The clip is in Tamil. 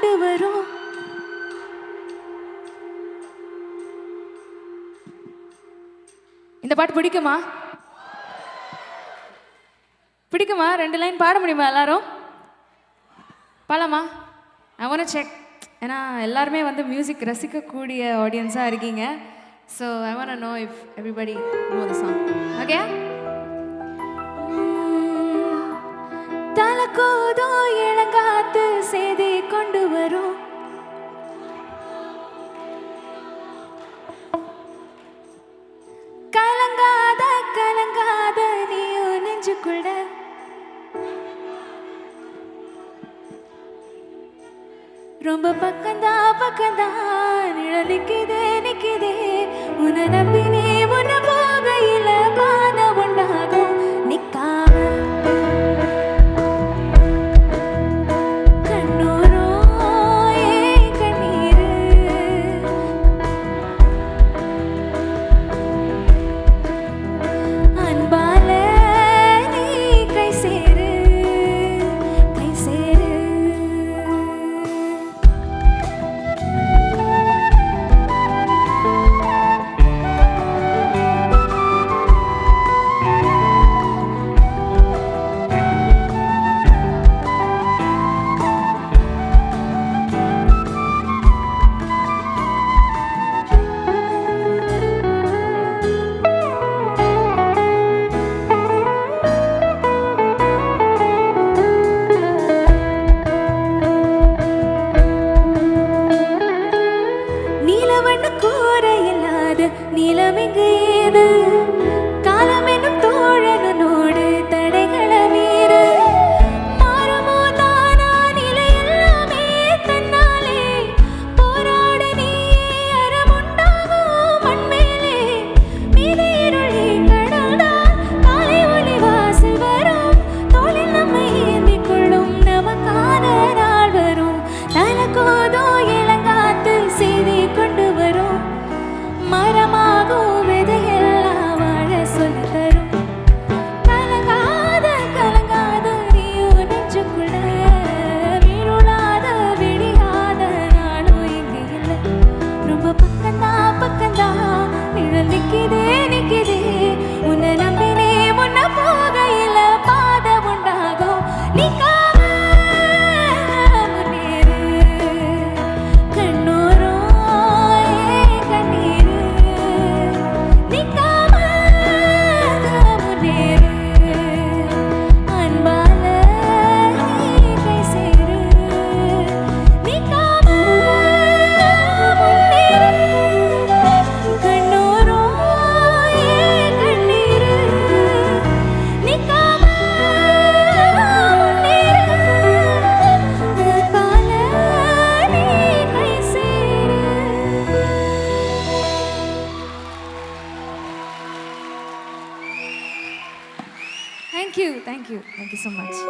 கொண்டு வரும். இந்த பாட்டு பிடிக்குமா? பிடிக்குமா? 2 லைன் பாட முடியுமா எல்லாரும்? பாடலாமா? I want to check. ஏன்னா எல்லாருமே வந்து மியூசிக் ரசிக்கக்கூடிய ஆடியன்ஸாக இருக்கீங்க. So I want to know if everybody know the song. Okay? தலக்கோதோ இளங்காத்து செய்தி கொண்டு வரும். கலங்காத கலங்காத நீயும் நெஞ்சுக்குள்ள. ரொம்ப பக்கம்தான் நிழலிக்குதே நிக்குதே உன்னை நம்பினே உன்னை போகையில பாத உண்டாகும் நிக்காம கண்ணூரோ கண்ணீரு அன்பால நீ கை சேரு கை சேரு. நீலமிங்கு ஏது காலம் என்னும் தோழனோடு தடைகள மீற மாறுமோ தானா நிலை எல்லாமே தன்னாலே போராட நீயே அறமுண்டாகும் மண்மேலே மீது இருளி கடல்தான் காலை ஒளி வாசல் வரும் தோளில் நம்மை ஏந்திக் கொள்ளும் நமக்கான நாள் வரும். தனக்கோதோ இளங்காத்து செய்தி கொண்டு வரும். மரமாகும் விதையெல்லாம் வாழ சொல்லி தரும். கலங்காத கலங்காத நீயும் நெஞ்சுக்குள்ள வீழுளாத விடியாத நாளும் இங்கே இல்லை. ரொம்ப பக்கம்தான் நிழல் நிக்குதே நிக்குதே உன்னை நம்பினே முன்ன போகையில பாத உண்டாகும் நிக்காம முன்னேறு கண்ணூரோ கண்ணீரு நிக்காம முன்னேறு அன்பால நீ கை சேரு நிக்காம முன்னேறு கண்ணூரோ கண்ணீரு நிக்காம முன்னேறு அன்பால நீ கை சேரு. Thank you so much.